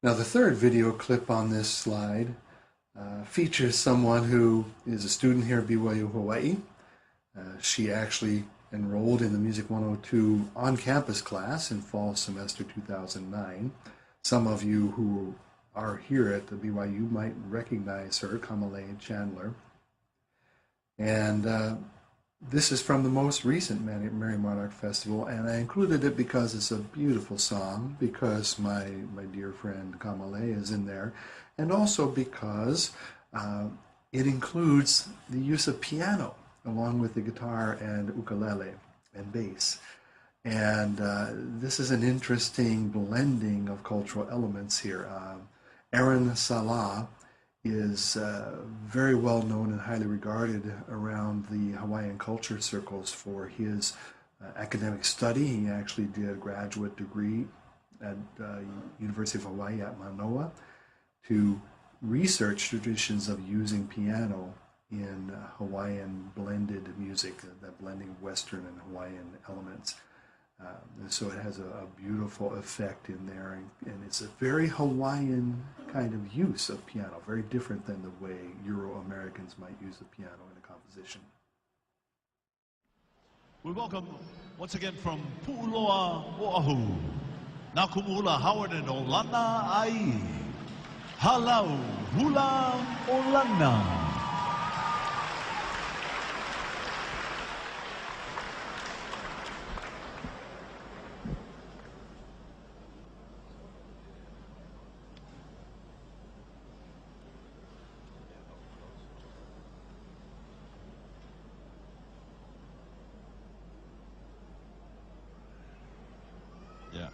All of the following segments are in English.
Now, the third video clip on this slide features someone who is a student here at BYU Hawaii. She actually enrolled in the Music 102 on-campus class in fall semester 2009. Some of you who are here at the BYU might recognize her, Kamale Chandler. And this is from the most recent Merry Monarch Festival, and I included it because it's a beautiful song, because my dear friend Kamale is in there, and also because it includes the use of piano along with the guitar and ukulele and bass. And this is an interesting blending of cultural elements here. Aaron Salah is very well known and highly regarded around the Hawaiian culture circles for his academic study. He actually did a graduate degree at University of Hawaii at Manoa to research traditions of using piano in Hawaiian blended music, that blending of Western and Hawaiian elements. And so it has a beautiful effect in there, and it's a very Hawaiian kind of use of piano, very different than the way Euro-Americans might use the piano in a composition. We welcome once again from Pu'uloa, Oahu, Nakumu'ula Howard and Olana Ai, Halau Hula Olana. Yeah.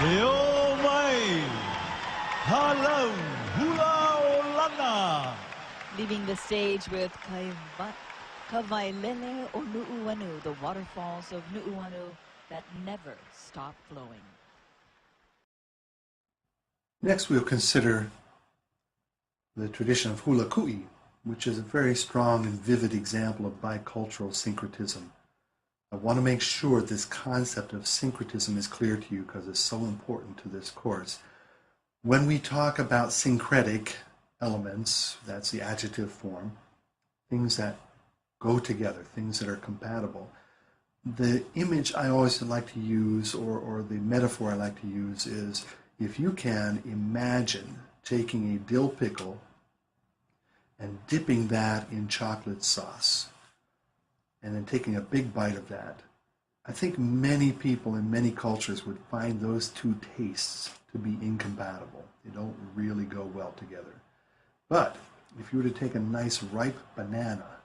Leo mai. Halau hula olana. Leaving the stage with Kawailele o Nu'uanu, the waterfalls of Nu'uanu that never stop flowing. Next, we'll consider the tradition of hula ku'i, which is a very strong and vivid example of bicultural syncretism. I want to make sure this concept of syncretism is clear to you because it's so important to this course. When we talk about syncretic elements, that's the adjective form, things that go together, things that are compatible. The image I always like to use, or the metaphor I like to use, is if you can imagine taking a dill pickle and dipping that in chocolate sauce, and then taking a big bite of that, I think many people in many cultures would find those two tastes to be incompatible. They don't really go well together. But if you were to take a nice ripe banana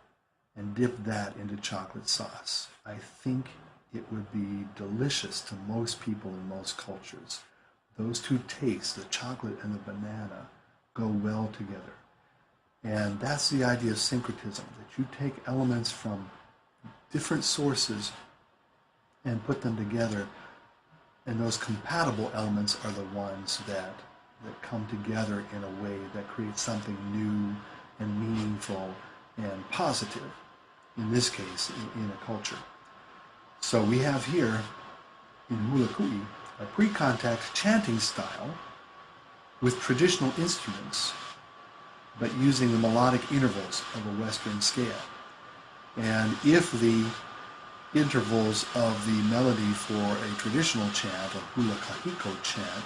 and dip that into chocolate sauce, I think it would be delicious to most people in most cultures. Those two tastes, the chocolate and the banana, go well together. And that's the idea of syncretism, that you take elements from different sources and put them together, and those compatible elements are the ones that come together in a way that creates something new and meaningful and positive, in this case, in a culture. So we have here in hula ku'i a pre-contact chanting style with traditional instruments, but using the melodic intervals of a Western scale. And if the intervals of the melody for a traditional chant, a hula kahiko chant,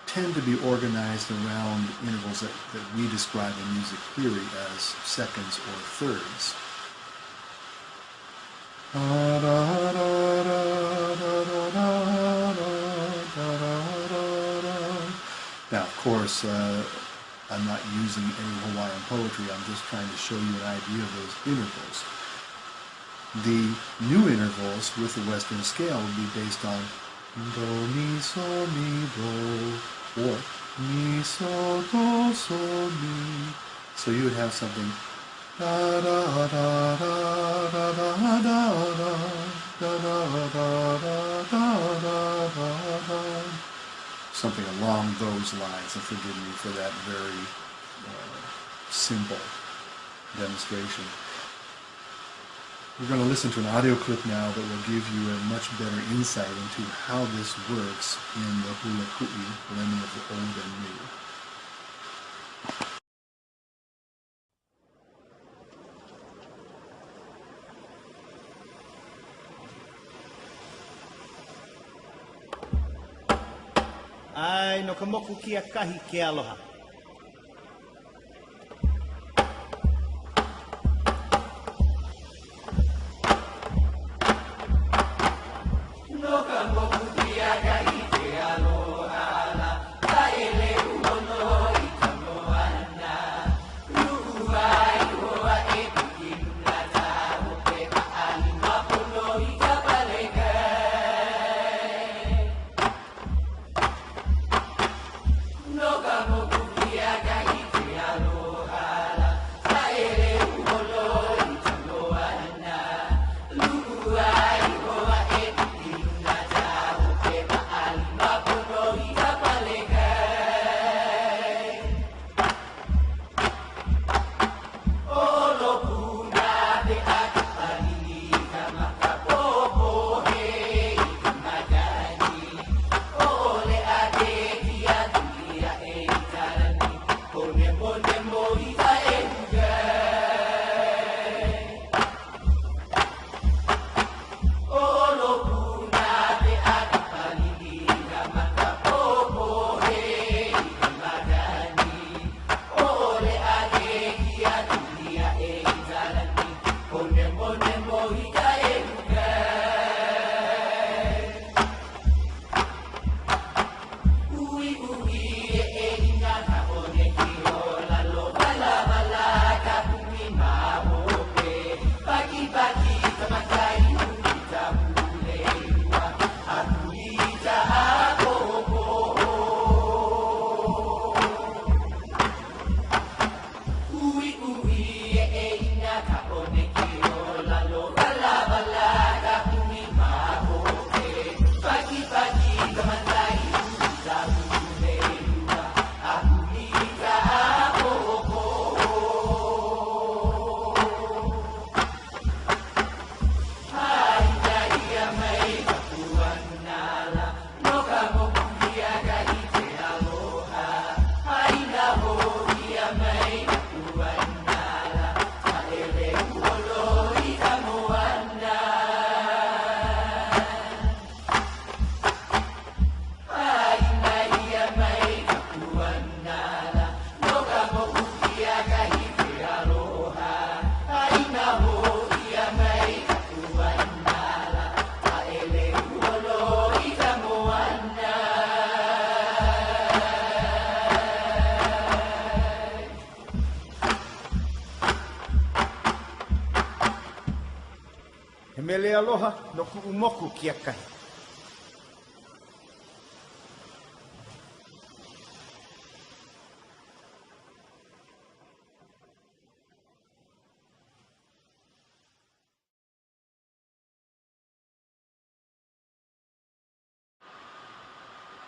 tend to be organized around intervals that we describe in music theory as seconds or thirds. Now, of course, I'm not using any Hawaiian poetry. I'm just trying to show you an idea of those intervals. The new intervals with the Western scale would be based on do, mi, so, mi, do, or mi, so, do, so, mi. So you would have something da da da da da da da da da da da da da da, something along those lines. And forgive me for that very simple demonstration. We're going to listen to an audio clip now that will give you a much better insight into how this works in the hula ku'i, blending of the old and new. Ai, no ka moku kia kahi ke aloha. No He aloha no ku'umoku kia kahi.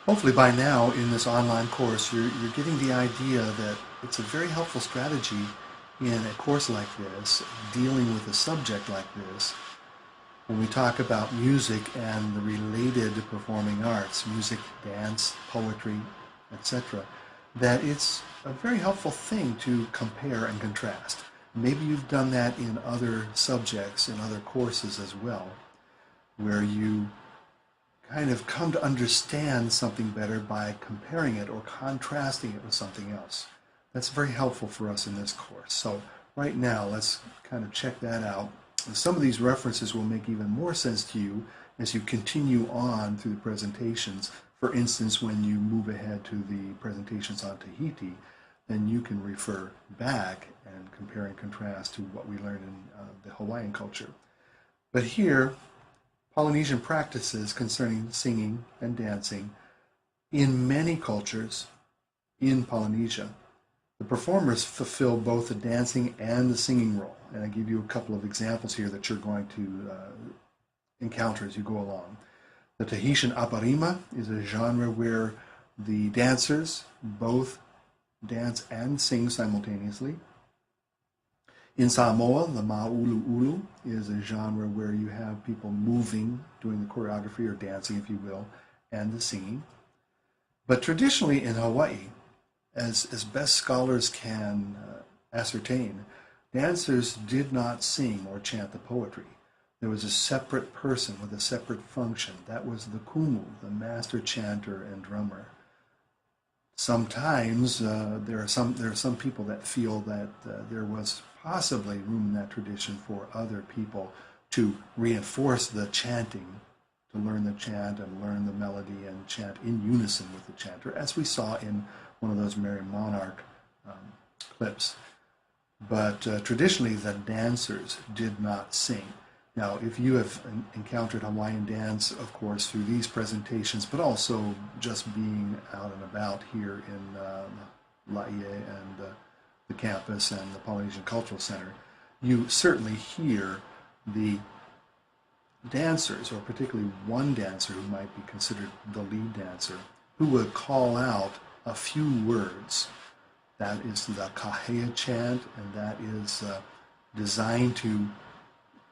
Hopefully by now in this online course you're getting the idea that it's a very helpful strategy in a course like this, dealing with a subject like this, when we talk about music and the related performing arts, music, dance, poetry, etc., that it's a very helpful thing to compare and contrast. Maybe you've done that in other subjects, in other courses as well, where you kind of come to understand something better by comparing it or contrasting it with something else. That's very helpful for us in this course. So right now, let's kind of check that out. Some of these references will make even more sense to you as you continue on through the presentations. For instance, when you move ahead to the presentations on Tahiti, then you can refer back and compare and contrast to what we learned in the Hawaiian culture. But here, Polynesian practices concerning singing and dancing in many cultures in Polynesia. The performers fulfill both the dancing and the singing role. And I give you a couple of examples here that you're going to encounter as you go along. The Tahitian aparima is a genre where the dancers both dance and sing simultaneously. In Samoa, the ma'ulu'ulu is a genre where you have people moving, doing the choreography or dancing, if you will, and the singing. But traditionally in Hawaii, as best scholars can ascertain, dancers did not sing or chant the poetry. There was a separate person with a separate function. That was the kumu, the master chanter and drummer. Sometimes there are some people that feel that there was possibly room in that tradition for other people to reinforce the chanting, to learn the chant and learn the melody and chant in unison with the chanter, as we saw in one of those Merry Monarch clips. But traditionally, the dancers did not sing. Now, if you have encountered Hawaiian dance, of course, through these presentations, but also just being out and about here in Laie and the campus and the Polynesian Cultural Center, you certainly hear the dancers, or particularly one dancer who might be considered the lead dancer, who would call out a few words. That is the kahea chant, and that is designed to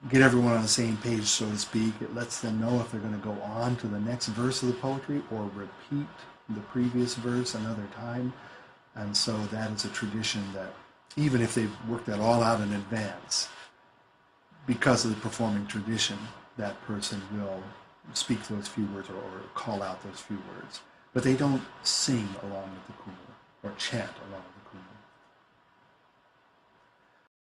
get everyone on the same page, so to speak. It lets them know if they're going to go on to the next verse of the poetry or repeat the previous verse another time. And so that is a tradition that, even if they've worked that all out in advance, because of the performing tradition, that person will speak those few words or call out those few words. But they don't sing along with the kumu or chant